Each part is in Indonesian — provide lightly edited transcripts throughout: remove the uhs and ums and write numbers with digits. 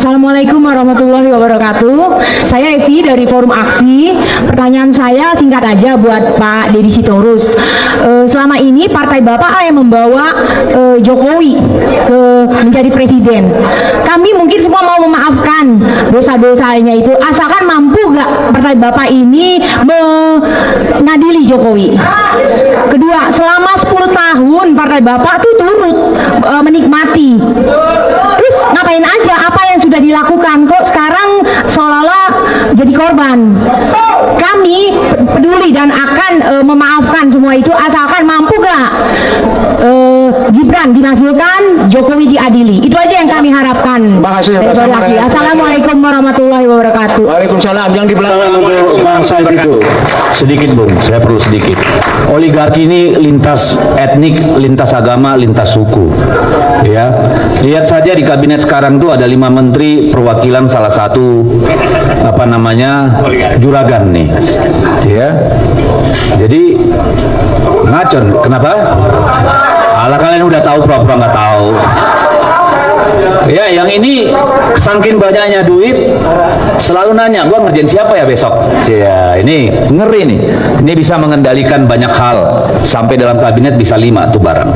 Assalamualaikum warahmatullahi wabarakatuh. Saya Evi dari Forum Aksi. Pertanyaan saya singkat aja buat Pak Deddy Sitorus. Selama ini partai Bapak yang membawa Jokowi ke menjadi presiden. Kami mungkin semua mau memaafkan dosa-dosanya itu, asalkan mampu gak partai Bapak ini mengadili Jokowi. Kedua, selama 10 tahun partai Bapak tuh turut menikmati. Terus ngapain aja apa yang sudah dilakukan, kok sekarang seolah-olah jadi korban. Kami peduli dan akan memaafkan semua itu, asalkan mampu gak Gibran dimasukkan, Jokowi diadili. Itu aja yang kami harapkan. Assalamualaikum warahmatullahi wabarakatuh. Waalaikumsalam. Yang di belakang untuk Bang Said itu sedikit Bung, saya perlu sedikit. Oligarki ini lintas etnik, lintas agama, lintas suku. Ya, lihat saja di kabinet sekarang tuh ada 5 menteri perwakilan salah satu juragan nih. Ya, jadi ngacon. Kenapa? Ala kalian udah tahu, pura-pura nggak tahu. Ya, yang ini saking banyaknya duit selalu nanya, gua ngerjain siapa ya besok? Ya, ini ngeri nih. Ini bisa mengendalikan banyak hal, sampai dalam kabinet bisa 5 tuh barang.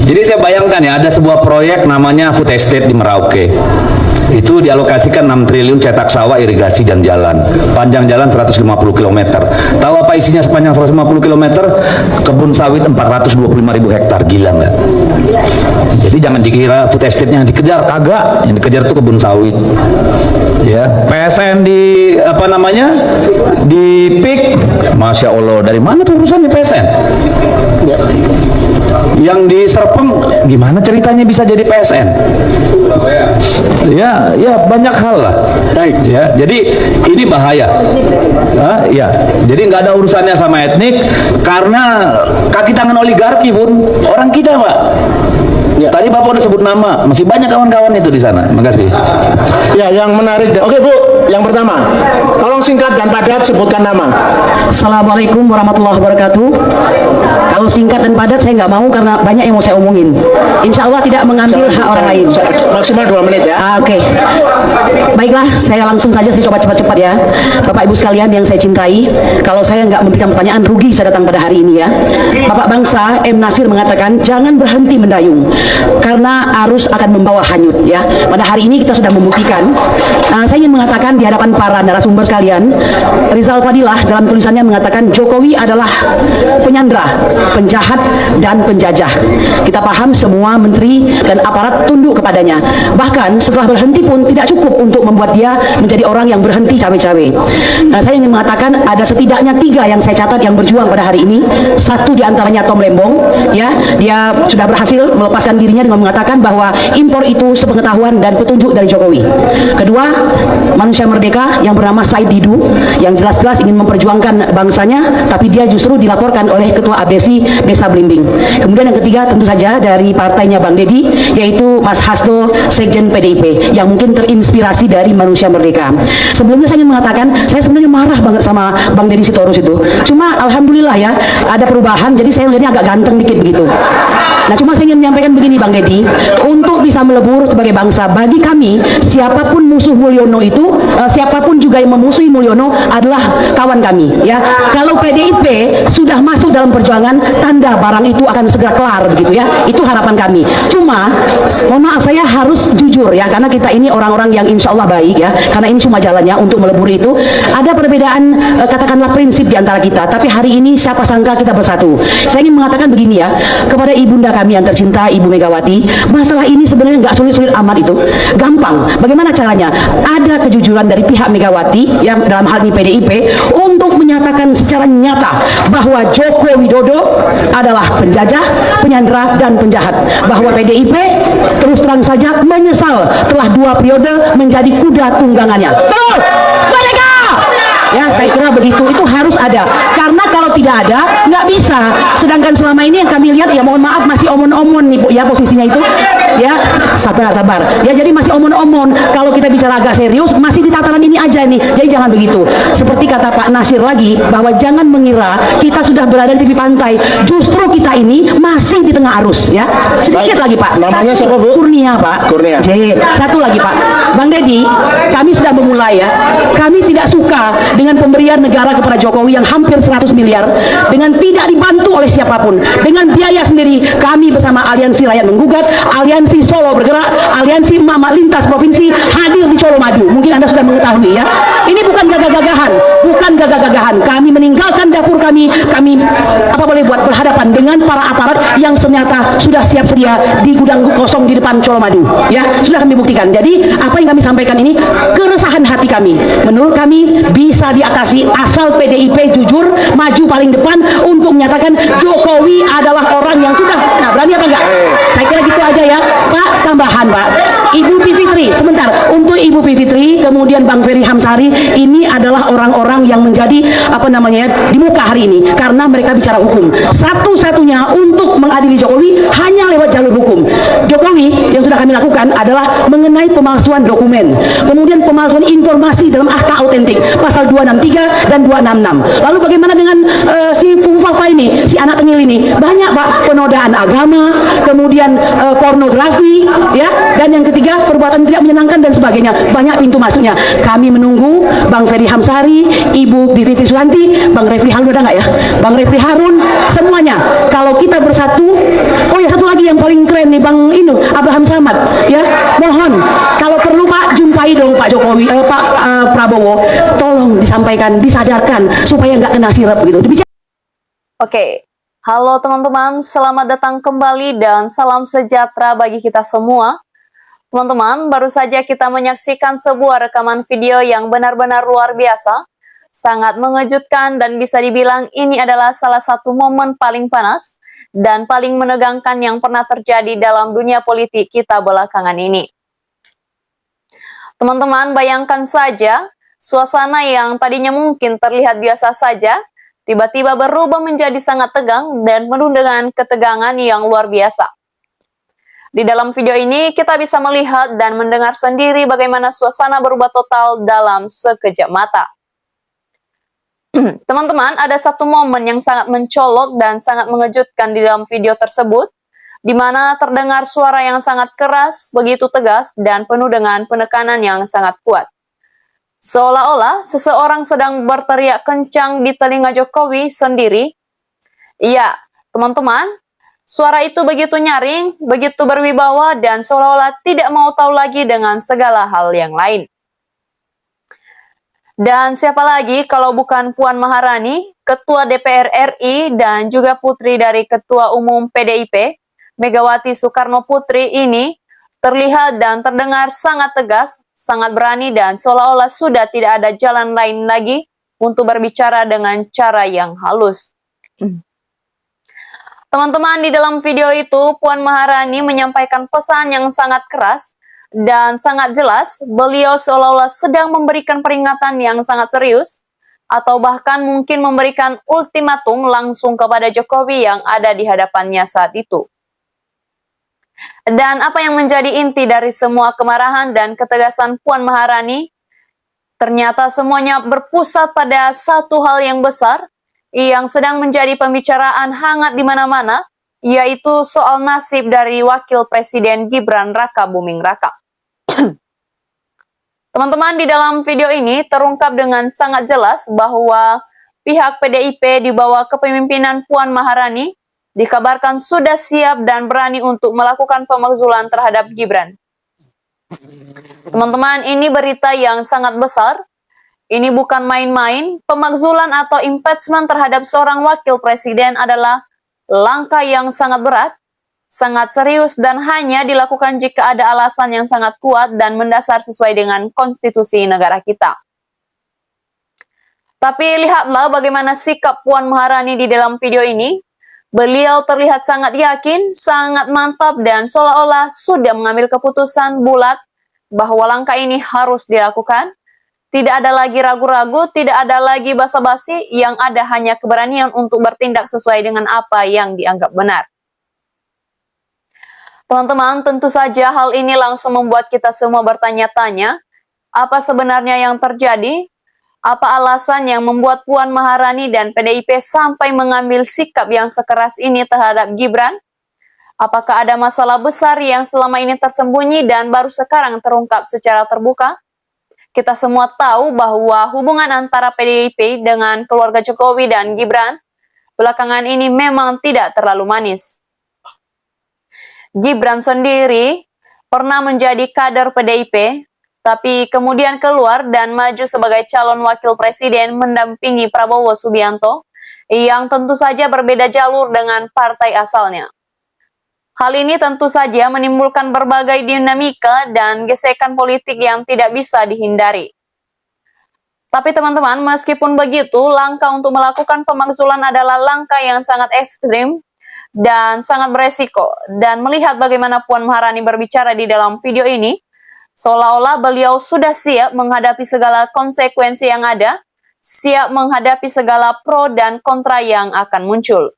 Jadi saya bayangkan ya, ada sebuah proyek namanya food estate di Merauke. Itu dialokasikan 6 triliun cetak sawah, irigasi dan jalan. Panjang jalan 150 km. Tahu apa isinya sepanjang 150 km? Kebun sawit 425.000 hektar. Gila nggak? Jadi jangan dikira food estate-nya yang dikejar, kagak. Yang dikejar itu kebun sawit. Ya, PSN di di PIK, Masya Allah, dari mana tuh urusan di PSN? Yang di Serpeng, gimana ceritanya bisa jadi PSN? Ya banyak hal lah. Ya, jadi ini bahaya. Ya, jadi nggak ada urusannya sama etnik, karena kaki tangan oligarki pun orang kita, Pak. Ya. Tadi Bapak udah sebut nama, masih banyak kawan-kawan itu di sana. Makasih. Ya, yang menarik. Oke Bu, yang pertama, tolong singkat dan padat sebutkan nama. Assalamualaikum warahmatullahi wabarakatuh. Kalau singkat dan padat saya nggak mau karena banyak yang mau saya omongin. Insya Allah tidak mengambil hak orang lain. Maksimal 2 menit ya. Oke. Baiklah, saya langsung saja, saya coba cepat-cepat ya. Bapak Ibu sekalian yang saya cintai, kalau saya nggak memberikan pertanyaan, rugi saya datang pada hari ini ya. Bapak bangsa M. Nasir mengatakan jangan berhenti mendayung, karena arus akan membawa hanyut ya. Pada hari ini kita sudah membuktikan. Saya ingin mengatakan di hadapan para narasumber sekalian, Rizal Fadilah dalam tulisannya mengatakan Jokowi adalah penyandra, penjahat dan penjajah. Kita paham semua menteri dan aparat tunduk kepadanya. Bahkan setelah berhenti pun tidak cukup untuk membuat dia menjadi orang yang berhenti cawe-cawe. Saya ingin mengatakan ada setidaknya 3 yang saya catat yang berjuang pada hari ini. Satu diantaranya Tom Lembong, ya, dia sudah berhasil melepaskan dirinya dengan mengatakan bahwa impor itu sepengetahuan dan petunjuk dari Jokowi. Kedua, manusia merdeka yang bernama Said Didu, yang jelas-jelas ingin memperjuangkan bangsanya, tapi dia justru dilaporkan oleh Ketua ABSI Desa Blimbing. Kemudian yang ketiga tentu saja dari partainya Bang Deddy, yaitu Mas Hasto, Sekjen PDIP, yang mungkin terinspirasi dari manusia merdeka. Sebelumnya saya ingin mengatakan, saya sebenarnya marah banget sama Bang Deddy Sitorus itu. Cuma alhamdulillah ya, ada perubahan, jadi saya lihatnya agak ganteng dikit begitu. Nah, cuma saya ingin menyampaikan begini Bang Deddy, untuk bisa melebur sebagai bangsa, bagi kami siapapun musuh Mulyono itu, siapapun juga yang memusuhi Mulyono adalah kawan kami ya. Kalau PDIP sudah masuk dalam perjuangan, tanda barang itu akan segera kelar begitu ya. Itu harapan kami. Cuma mohon maaf, saya harus jujur ya, karena kita ini orang-orang yang insya Allah baik ya, karena ini cuma jalannya untuk melebur itu. Ada perbedaan katakanlah prinsip di antara kita, tapi hari ini siapa sangka kita bersatu. Saya ingin mengatakan begini ya, kepada ibunda kami yang tercinta Ibu Megawati, masalah ini sebenarnya nggak sulit-sulit amat, itu gampang. Bagaimana caranya? Ada kejujuran dari pihak Megawati yang dalam hal ini PDIP untuk menyatakan secara nyata bahwa Joko Widodo adalah penjajah, penyandera dan penjahat, bahwa PDIP terus terang saja menyesal telah 2 periode menjadi kuda tunggangannya. Betul, mereka ya, saya kira begitu, itu harus ada, karena kalau tidak ada nggak bisa. Sedangkan selama ini yang kami lihat ya, mohon maaf, masih omon-omon nih Bu ya, posisinya itu ya, sabar ya, jadi masih omon-omon. Kalau kita bicara agak serius, masih di tataran ini aja nih, jadi jangan begitu. Seperti kata Pak Nasir lagi, bahwa jangan mengira kita sudah berada di tepi pantai, justru kita ini masih di tengah arus ya. Sedikit lagi Pak, namanya siapa Bu? Kurnia Pak. Kurnia. Satu lagi Pak, Bang Deddy, kami sudah memulai ya. Kami tidak suka dengan pemberian negara kepada Jokowi yang hampir 100 miliar dengan tidak dibantu oleh siapapun. Dengan biaya sendiri, kami bersama Aliansi Rakyat Menggugat, Aliansi Solo Bergerak, Aliansi Mama Lintas Provinsi hadir di Colo Madu. Mungkin Anda sudah mengetahui ya. Ini bukan gagah-gagahan, bukan gagah-gagahan. Kami meninggalkan dapur kami apa boleh buat berhadapan dengan para aparat yang ternyata sudah siap sedia di gudang kosong di depan Colo Madu. Ya, sudah kami buktikan. Jadi apa yang kami sampaikan ini keresahan hati kami. Menurut kami bisa diatasi asal PDIP jujur maju paling depan untuk menyatakan Jokowi adalah orang yang sudah. Nah, berani apa enggak? Saya kira gitu aja ya, Pak. Tambahan, Pak. Ibu Pivitri, sebentar. Untuk Ibu Pivitri, kemudian Bang Ferry Hamsari, ini adalah orang-orang yang menjadi apa namanya di muka hari ini karena mereka bicara hukum. Satu-satunya untuk mengadili Jokowi hanya lewat jalur hukum. Jokowi yang sudah kami lakukan adalah mengenai pemalsuan dokumen, kemudian pemalsuan informasi dalam akta autentik pasal 263 dan 266. Lalu bagaimana dengan si Fufafa ini, si anak tengil ini? Banyak, Pak, penodaan agama, kemudian pornografi, ya, dan yang ketiga perbuatan tidak menyenangkan dan sebagainya. Banyak pintu masuknya. Kami menunggu Bang Ferry Hamsari, Ibu Bivitri Sulanti, Bang Refli Harun ada nggak ya? Bang Refli Harun, semuanya. Kalau kita bersatu, oh ya satu lagi yang paling keren nih Bang Abraham Samad, ya. Mohon kalau perlu Pak jumpai dong Pak Jokowi, Pak Prabowo, tolong disampaikan, disadarkan supaya nggak kena sirap gitu. Demikian. Oke, halo teman-teman, selamat datang kembali dan salam sejahtera bagi kita semua. Teman-teman, baru saja kita menyaksikan sebuah rekaman video yang benar-benar luar biasa, sangat mengejutkan dan bisa dibilang ini adalah salah satu momen paling panas dan paling menegangkan yang pernah terjadi dalam dunia politik kita belakangan ini. Teman-teman, bayangkan saja suasana yang tadinya mungkin terlihat biasa saja, tiba-tiba berubah menjadi sangat tegang dan penuh dengan ketegangan yang luar biasa. Di dalam video ini kita bisa melihat dan mendengar sendiri bagaimana suasana berubah total dalam sekejap mata. Teman-teman, ada satu momen yang sangat mencolok dan sangat mengejutkan di dalam video tersebut, di mana terdengar suara yang sangat keras, begitu tegas, dan penuh dengan penekanan yang sangat kuat. Seolah-olah seseorang sedang berteriak kencang di telinga Jokowi sendiri. Iya, teman-teman, suara itu begitu nyaring, begitu berwibawa, dan seolah-olah tidak mau tahu lagi dengan segala hal yang lain. Dan siapa lagi kalau bukan Puan Maharani, Ketua DPR RI, dan juga putri dari Ketua Umum PDIP, Megawati Soekarno Putri ini terlihat dan terdengar sangat tegas, sangat berani, dan seolah-olah sudah tidak ada jalan lain lagi untuk berbicara dengan cara yang halus. Teman-teman, di dalam video itu, Puan Maharani menyampaikan pesan yang sangat keras dan sangat jelas. Beliau seolah-olah sedang memberikan peringatan yang sangat serius, atau bahkan mungkin memberikan ultimatum langsung kepada Jokowi yang ada di hadapannya saat itu. Dan apa yang menjadi inti dari semua kemarahan dan ketegasan Puan Maharani? Ternyata semuanya berpusat pada satu hal yang besar, yang sedang menjadi pembicaraan hangat di mana-mana, yaitu soal nasib dari Wakil Presiden Gibran Raka Buming Raka. Teman-teman, di dalam video ini terungkap dengan sangat jelas bahwa pihak PDIP di bawah kepemimpinan Puan Maharani dikabarkan sudah siap dan berani untuk melakukan pemakzulan terhadap Gibran. Teman-teman, ini berita yang sangat besar. Ini bukan main-main. Pemakzulan atau impeachment terhadap seorang wakil presiden adalah langkah yang sangat berat, sangat serius, dan hanya dilakukan jika ada alasan yang sangat kuat dan mendasar sesuai dengan konstitusi negara kita. Tapi lihatlah bagaimana sikap Puan Maharani di dalam video ini. Beliau terlihat sangat yakin, sangat mantap, dan seolah-olah sudah mengambil keputusan bulat bahwa langkah ini harus dilakukan. Tidak ada lagi ragu-ragu, tidak ada lagi basa-basi, yang ada hanya keberanian untuk bertindak sesuai dengan apa yang dianggap benar. Teman-teman, tentu saja hal ini langsung membuat kita semua bertanya-tanya, apa sebenarnya yang terjadi? Apa alasan yang membuat Puan Maharani dan PDIP sampai mengambil sikap yang sekeras ini terhadap Gibran? Apakah ada masalah besar yang selama ini tersembunyi dan baru sekarang terungkap secara terbuka? Kita semua tahu bahwa hubungan antara PDIP dengan keluarga Jokowi dan Gibran belakangan ini memang tidak terlalu manis. Gibran sendiri pernah menjadi kader PDIP, tapi kemudian keluar dan maju sebagai calon wakil presiden mendampingi Prabowo Subianto, yang tentu saja berbeda jalur dengan partai asalnya. Hal ini tentu saja menimbulkan berbagai dinamika dan gesekan politik yang tidak bisa dihindari. Tapi teman-teman, meskipun begitu, langkah untuk melakukan pemakzulan adalah langkah yang sangat ekstrim dan sangat beresiko. Dan melihat bagaimana Puan Maharani berbicara di dalam video ini, seolah-olah beliau sudah siap menghadapi segala konsekuensi yang ada, siap menghadapi segala pro dan kontra yang akan muncul.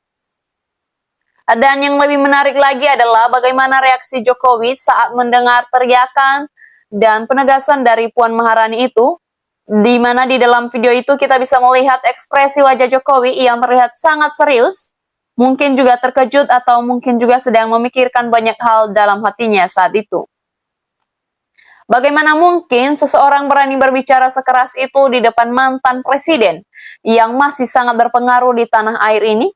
Dan yang lebih menarik lagi adalah bagaimana reaksi Jokowi saat mendengar teriakan dan penegasan dari Puan Maharani itu, di mana di dalam video itu kita bisa melihat ekspresi wajah Jokowi yang terlihat sangat serius, mungkin juga terkejut atau mungkin juga sedang memikirkan banyak hal dalam hatinya saat itu. Bagaimana mungkin seseorang berani berbicara sekeras itu di depan mantan presiden yang masih sangat berpengaruh di tanah air ini?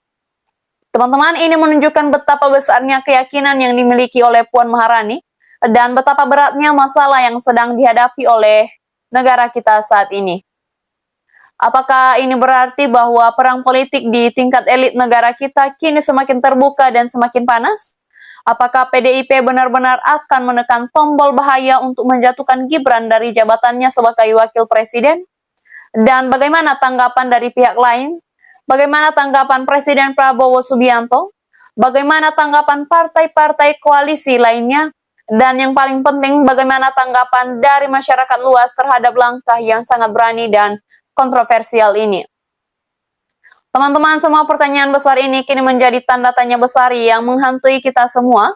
Teman-teman, ini menunjukkan betapa besarnya keyakinan yang dimiliki oleh Puan Maharani dan betapa beratnya masalah yang sedang dihadapi oleh negara kita saat ini. Apakah ini berarti bahwa perang politik di tingkat elit negara kita kini semakin terbuka dan semakin panas? Apakah PDIP benar-benar akan menekan tombol bahaya untuk menjatuhkan Gibran dari jabatannya sebagai wakil presiden? Dan bagaimana tanggapan dari pihak lain? Bagaimana tanggapan Presiden Prabowo Subianto? Bagaimana tanggapan partai-partai koalisi lainnya? Dan yang paling penting, bagaimana tanggapan dari masyarakat luas terhadap langkah yang sangat berani dan kontroversial ini? Teman-teman, semua pertanyaan besar ini kini menjadi tanda tanya besar yang menghantui kita semua.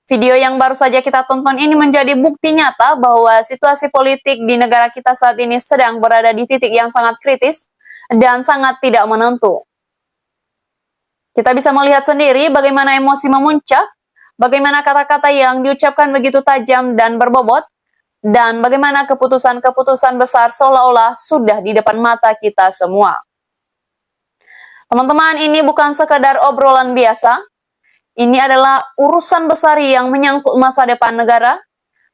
Video yang baru saja kita tonton ini menjadi bukti nyata bahwa situasi politik di negara kita saat ini sedang berada di titik yang sangat kritis dan sangat tidak menentu. Kita bisa melihat sendiri bagaimana emosi memuncak, bagaimana kata-kata yang diucapkan begitu tajam dan berbobot, dan bagaimana keputusan-keputusan besar seolah-olah sudah di depan mata kita semua. Teman-teman, ini bukan sekadar obrolan biasa. Ini adalah urusan besar yang menyangkut masa depan negara,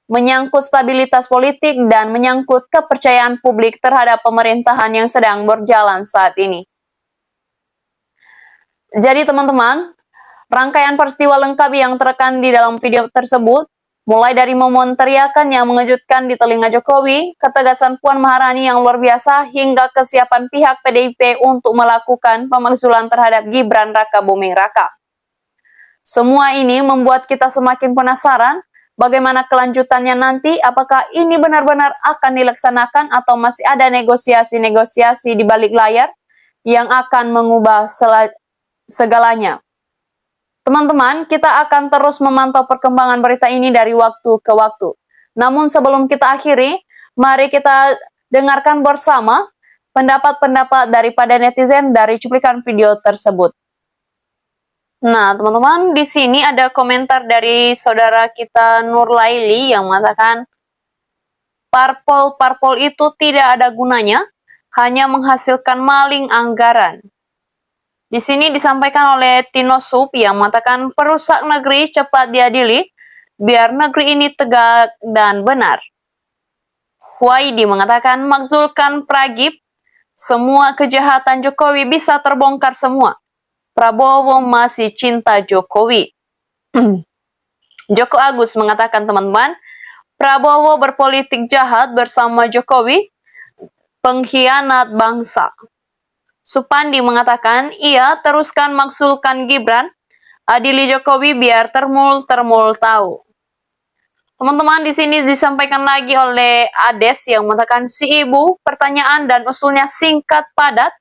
menyangkut stabilitas politik, dan menyangkut kepercayaan publik terhadap pemerintahan yang sedang berjalan saat ini. Jadi teman-teman, rangkaian peristiwa lengkap yang terekam di dalam video tersebut, mulai dari momen teriakan yang mengejutkan di telinga Jokowi, ketegasan Puan Maharani yang luar biasa, hingga kesiapan pihak PDIP untuk melakukan pemakzulan terhadap Gibran Raka Buming Raka. Semua ini membuat kita semakin penasaran bagaimana kelanjutannya nanti, apakah ini benar-benar akan dilaksanakan atau masih ada negosiasi-negosiasi di balik layar yang akan mengubah segalanya. Teman-teman, kita akan terus memantau perkembangan berita ini dari waktu ke waktu. Namun sebelum kita akhiri, mari kita dengarkan bersama pendapat-pendapat daripada netizen dari cuplikan video tersebut. Nah, teman-teman, di sini ada komentar dari saudara kita Nur Laili yang mengatakan, parpol itu tidak ada gunanya, hanya menghasilkan maling anggaran. Di sini disampaikan oleh Tino Sup yang mengatakan, perusak negeri cepat diadili, biar negeri ini tegak dan benar. Huaidi mengatakan, makzulkan Pragib, semua kejahatan Jokowi bisa terbongkar semua. Prabowo masih cinta Jokowi. Joko Agus mengatakan, teman-teman, Prabowo berpolitik jahat bersama Jokowi, pengkhianat bangsa. Supandi mengatakan, iya, teruskan maksulkan Gibran, adili Jokowi biar termul tahu. Teman-teman, di sini disampaikan lagi oleh Ades yang mengatakan, si ibu, pertanyaan dan usulnya singkat, padat,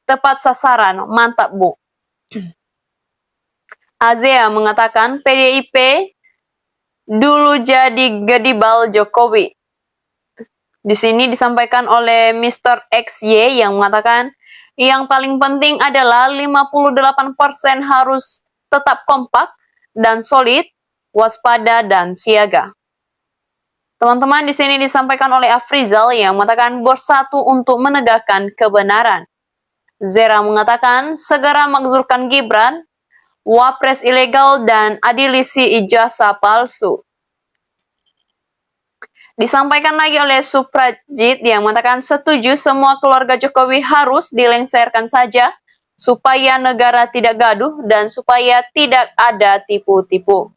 tepat sasaran, mantap bu. Azea mengatakan, PDIP dulu jadi gedibal Jokowi. Di sini disampaikan oleh Mr. XY yang mengatakan, yang paling penting adalah 58% harus tetap kompak dan solid, waspada dan siaga. Teman-teman, di sini disampaikan oleh Afrizal yang mengatakan bersatu untuk menegakkan kebenaran. Zera mengatakan segera makzulkan Gibran, wapres ilegal dan adilisi ijazah palsu. Disampaikan lagi oleh Suprajit yang mengatakan setuju semua keluarga Jokowi harus dilengsarkan saja supaya negara tidak gaduh dan supaya tidak ada tipu-tipu.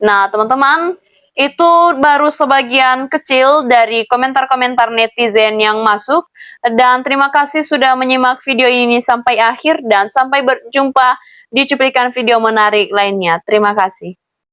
Nah, teman-teman, itu baru sebagian kecil dari komentar-komentar netizen yang masuk. Dan terima kasih sudah menyimak video ini sampai akhir dan sampai berjumpa di cuplikan video menarik lainnya. Terima kasih.